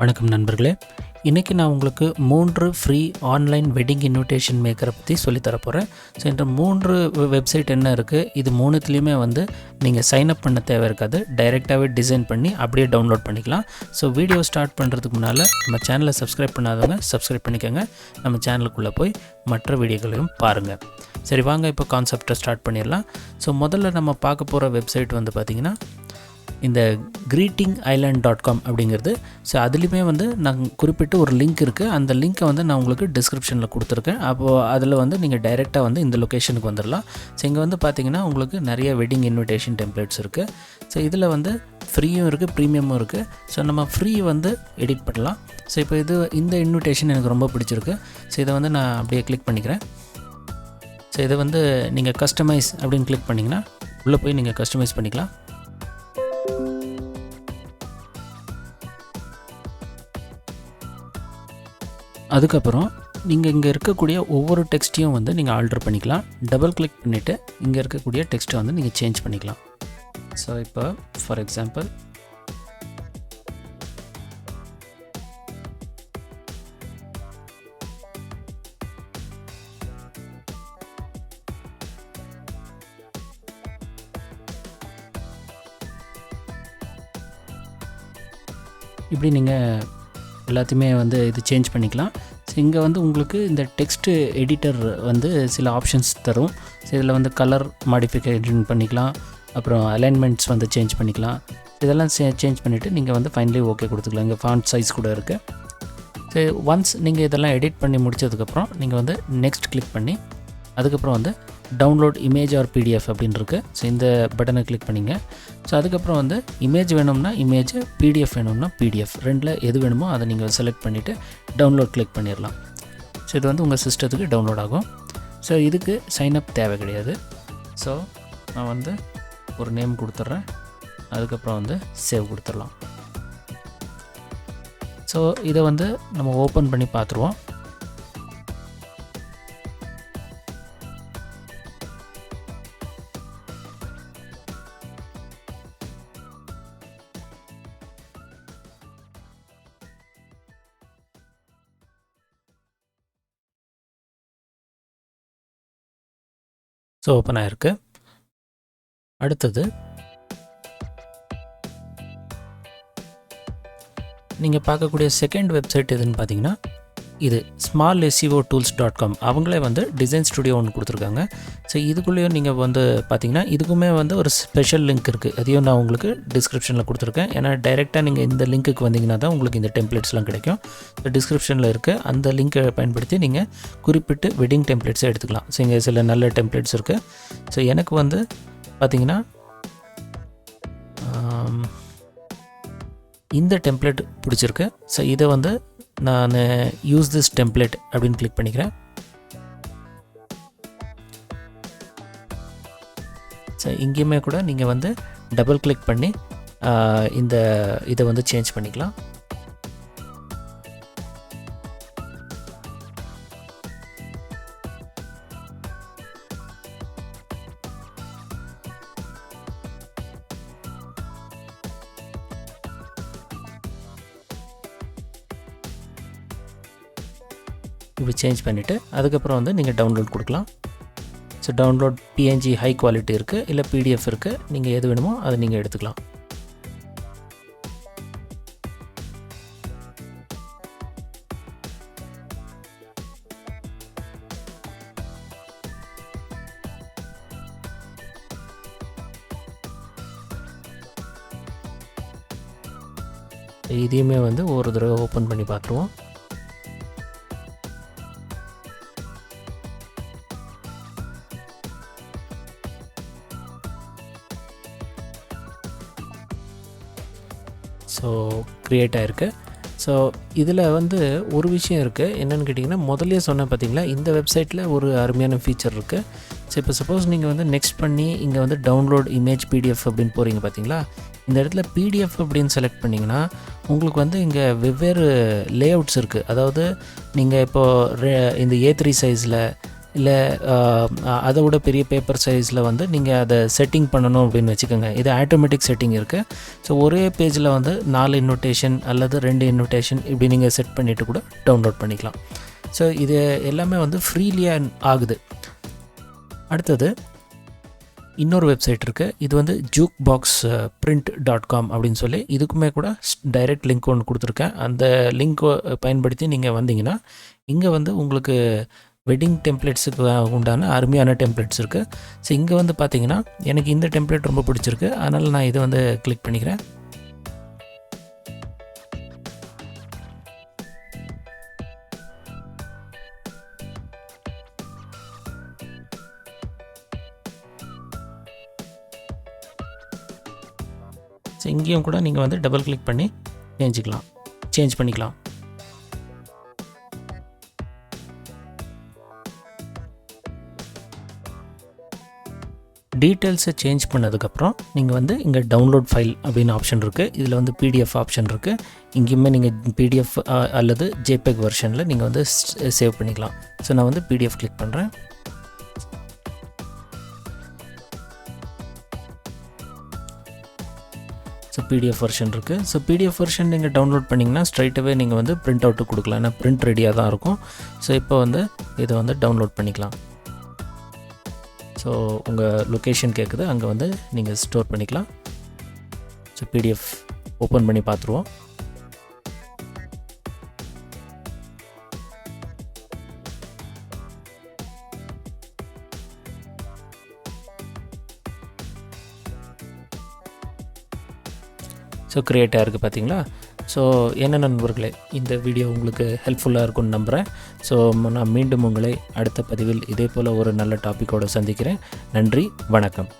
வணக்கம் நண்பர்களே, இன்றைக்கி நான் உங்களுக்கு 3 ஃப்ரீ ஆன்லைன் வெட்டிங் இன்விடேஷன் மேக்கரை பற்றி சொல்லித்தர போகிறேன். ஸோ இந்த 3 வெப்சைட் என்ன இருக்குது, இது 3த்துலேயுமே நீங்கள் சைன்அப் பண்ண தேவை இருக்காது. டைரெக்டாகவே டிசைன் பண்ணி அப்படியே டவுன்லோட் பண்ணிக்கலாம். ஸோ வீடியோ ஸ்டார்ட் பண்ணுறதுக்கு முன்னால் நம்ம சேனலை சப்ஸ்கிரைப் பண்ணாதவங்க சப்ஸ்கிரைப் பண்ணிக்கோங்க. நம்ம சேனலுக்குள்ளே போய் மற்ற வீடியோக்களையும் பாருங்கள். சரி, வாங்க இப்போ கான்செப்டை ஸ்டார்ட் பண்ணிடலாம். ஸோ முதல்ல நம்ம பார்க்க போகிற வெப்சைட் பார்த்திங்கன்னா இந்த greetingisland.com அப்படிங்கிறது. ஸோ அதுலேயுமே நான் குறிப்பிட்டு ஒரு லிங்க் இருக்குது. அந்த லிங்க்கை நான் உங்களுக்கு டிஸ்கிரிப்ஷனில் கொடுத்துருக்கேன். அப்போது அதில் நீங்கள் டைரெக்டாக இந்த லொக்கேஷனுக்கு வந்துடலாம். ஸோ இங்கே பார்த்திங்கன்னா உங்களுக்கு நிறைய வெட்டிங் இன்விடேஷன் டெம்ப்ளேட்ஸ் இருக்குது. ஸோ இதில் ஃப்ரீயும் இருக்குது, ப்ரீமியமும் இருக்குது. ஸோ நம்ம ஃப்ரீ எடிட் பண்ணலாம். ஸோ இப்போ இந்த இன்விடேஷன் எனக்கு ரொம்ப பிடிச்சிருக்கு. ஸோ இதை நான் அப்படியே கிளிக் பண்ணிக்கிறேன். ஸோ இதை நீங்கள் கஸ்டமைஸ் அப்படின்னு கிளிக் பண்ணிங்கன்னா உள்ளே போய் நீங்கள் கஸ்டமைஸ் பண்ணிக்கலாம். அதுக்கப்புறம் நீங்கள் இங்கே இருக்கக்கூடிய ஒவ்வொரு டெக்ஸ்ட்டையும் நீங்கள் ஆல்டர் பண்ணிக்கலாம். டபுள் கிளிக் பண்ணிவிட்டு இங்கே இருக்கக்கூடிய டெக்ஸ்ட்டை நீங்கள் சேஞ்ச் பண்ணிக்கலாம். ஸோ இப்போ ஃபார் எக்ஸாம்பிள் இப்படி நீங்கள் எல்லாத்தையுமே இது சேஞ்ச் பண்ணிக்கலாம். ஸோ இங்கே உங்களுக்கு இந்த டெக்ஸ்ட்டு எடிட்டர் சில ஆப்ஷன்ஸ் தரும். ஸோ இதில் கலர் மாடிஃபிகேஷன் பண்ணிக்கலாம், அப்புறம் அலைன்மெண்ட்ஸ் சேஞ்ச் பண்ணிக்கலாம். இதெல்லாம் சேஞ்ச் பண்ணிவிட்டு நீங்கள் ஃபைனலி ஓகே கொடுத்துக்கலாம். இங்கே ஃபாண்ட் சைஸ் கூட இருக்குது. ஸோ ஒன்ஸ் நீங்கள் இதெல்லாம் எடிட் பண்ணி முடித்ததுக்கப்புறம் நீங்கள் நெக்ஸ்ட் கிளிக் பண்ணி அதுக்கப்புறம் டவுன்லோட் இமேஜ் ஆர் பிடிஎஃப் அப்படின்னு இருக்குது. ஸோ இந்த பட்டனை கிளிக் பண்ணிங்க. ஸோ அதுக்கப்புறம் இமேஜ் வேணும்னா இமேஜ், பிடிஎஃப் வேணும்னா பிடிஎஃப், ரெண்டில் எது வேணுமோ அதை நீங்கள் செலக்ட் பண்ணிவிட்டு டவுன்லோட் கிளிக் பண்ணிடலாம். ஸோ இது உங்கள் சிஸ்டத்துக்கு டவுன்லோட் ஆகும். ஸோ இதுக்கு சைன்அப் தேவை கிடையாது. ஸோ நான் ஒரு நேம் கொடுத்துட்றேன். அதுக்கப்புறம் சேவ் கொடுத்துடலாம். ஸோ இதை நம்ம ஓப்பன் பண்ணி பார்த்துருவோம். ஸோ ஓப்பன் ஆகிருக்கு. அடுத்தது நீங்கள் பார்க்கக்கூடிய செகண்ட் வெப்சைட் எதுன்னு பார்த்தீங்கன்னா இது smallsevotools.com. அவங்களே டிசைன் ஸ்டுடியோ ஒன்று கொடுத்துருக்காங்க. ஸோ இதுக்குள்ளேயும் நீங்கள் பார்த்தீங்கன்னா இதுக்குமே ஒரு ஸ்பெஷல் லிங்க் இருக்குது. அதையும் நான் உங்களுக்கு டிஸ்கிரிப்ஷனில் கொடுத்துருக்கேன். ஏன்னா டைரெக்டாக நீங்கள் இந்த லிங்க்குக்கு வந்தீங்கன்னா தான் உங்களுக்கு இந்த டெம்ப்ளேட்ஸ்லாம் கிடைக்கும். ஸோ டிஸ்கிரிப்ஷனில் இருக்குது. அந்த லிங்க்கை பயன்படுத்தி நீங்கள் குறிப்பிட்டு வெட்டிங் டெம்ப்ளேட்ஸை எடுத்துக்கலாம். ஸோ இங்கே சில நல்ல டெம்ப்ளேட்ஸ் இருக்குது. ஸோ எனக்கு பார்த்தீங்கன்னா இந்த டெம்ப்ளேட் பிடிச்சிருக்கு. ஸோ இதை நான் யூஸ் திஸ் டெம்ப்ளேட் அப்படின்னு கிளிக் பண்ணிக்கிறேன். ஸோ இங்கேயுமே கூட நீங்கள் டபுள் கிளிக் பண்ணி இந்த இதை சேஞ்ச் பண்ணிக்கலாம். இப்படி சேஞ்ச் பண்ணிவிட்டு அதுக்கப்புறம் நீங்கள் டவுன்லோட் கொடுக்கலாம். So download PNG high quality இருக்குது, இல்லை பிடிஎஃப் இருக்குது. நீங்கள் எது வேணுமோ அதை நீங்கள் எடுத்துக்கலாம். இதையுமே ஒரு தடவை ஓப்பன் பண்ணி பார்த்துருவோம். ஸோ க்ரியேட் ஆகிருக்கு. ஸோ இதில் ஒரு விஷயம் இருக்குது. என்னென்னு கேட்டிங்கன்னா, முதல்ல சொன்னேன் பார்த்தீங்களா, இந்த வெப்சைட்டில் ஒரு அருமையான ஃபீச்சர் இருக்குது. ஸோ இப்போ சப்போஸ் நீங்கள் நெக்ஸ்ட் பண்ணி இங்கே டவுன்லோட் இமேஜ் பிடிஎஃப் அப்படின்னு போகிறீங்க பார்த்தீங்களா, இந்த இடத்துல பிடிஎஃப் அப்படின்னு செலக்ட் பண்ணிங்கன்னா உங்களுக்கு இங்கே வெவ்வேறு லேஅவுட்ஸ் இருக்குது. அதாவது நீங்கள் இப்போது இந்த A3 சைஸில் இல்லை அதை விட பெரிய பேப்பர் சைஸில் வந்து நீங்கள் அதை செட்டிங் பண்ணணும் அப்படின்னு வச்சுக்கோங்க. இது ஆட்டோமேட்டிக் செட்டிங் இருக்குது. ஸோ ஒரே பேஜில் வந்து 4 இன்விடேஷன் அல்லது 2 இன்விடேஷன் இப்படி நீங்கள் செட் பண்ணிவிட்டு கூட டவுன்லோட் பண்ணிக்கலாம். ஸோ இது எல்லாமே வந்து ஃப்ரீலியாக ஆகுது. அடுத்தது இன்னொரு வெப்சைட் இருக்குது. இது வந்து jukeboxprint.com அப்படின்னு சொல்லி இதுக்குமே கூட டைரெக்ட் லிங்க் ஒன்று கொடுத்துருக்கேன். அந்த லிங்க்கை பயன்படுத்தி நீங்கள் வந்தீங்கன்னா இங்கே வந்து உங்களுக்கு வெட்டிங் டெம்ப்ளேட்ஸுக்கு உண்டான அருமையான டெம்ப்ளேட்ஸ் இருக்குது. ஸோ இங்கே வந்து பார்த்தீங்கன்னா எனக்கு இந்த டெம்ப்ளேட் ரொம்ப பிடிச்சிருக்கு, அதனால் நான் இதை வந்து கிளிக் பண்ணிக்கிறேன். ஸோ இங்கேயும் கூட நீங்கள் வந்து டபுள் கிளிக் பண்ணி சேஞ்ச் பண்ணிக்கலாம். டீட்டெயில்ஸை சேஞ்ச் பண்ணதுக்கப்புறம் நீங்கள் வந்து இங்கே டவுன்லோட் ஃபைல் அப்படின்னு ஆப்ஷன் இருக்குது. இதில் வந்து பிடிஎஃப் ஆப்ஷன் இருக்குது. இங்கேயுமே நீங்கள் பிடிஎஃப் அல்லது ஜேபெக் வெர்ஷனில் நீங்கள் வந்து சேவ் பண்ணிக்கலாம். ஸோ நான் வந்து பிடிஎஃப் கிளிக் பண்ணுறேன். ஸோ பிடிஎஃப் வெர்ஷன் இருக்குது. ஸோ பிடிஎஃப் வெர்ஷன் நீங்கள் டவுன்லோட் பண்ணிங்கன்னா ஸ்ட்ரைட்டாகவே நீங்கள் வந்து பிரிண்ட் அவுட்டு கொடுக்கலாம். ஏன்னா பிரிண்ட் ரெடியாக தான் இருக்கும். ஸோ இப்போ வந்து இதை வந்து டவுன்லோட் பண்ணிக்கலாம். ஸோ உங்கள் லொக்கேஷன் கேட்குது, அங்கே வந்து நீங்கள் ஸ்டோர் பண்ணிக்கலாம். ஸோ பிடிஎஃப் ஓப்பன் பண்ணி பார்த்துருவோம். ஸோ க்ரியேட்டாக இருக்குது பார்த்தீங்களா. ஸோ என்ன நண்பர்களே, இந்த வீடியோ உங்களுக்கு ஹெல்ப்ஃபுல்லாக இருக்கும்னு நம்புகிறேன். ஸோ நான் மீண்டும் உங்களை அடுத்த பதிவில் இதே போல் ஒரு நல்ல டாப்பிக்கோடு சந்திக்கிறேன். நன்றி, வணக்கம்.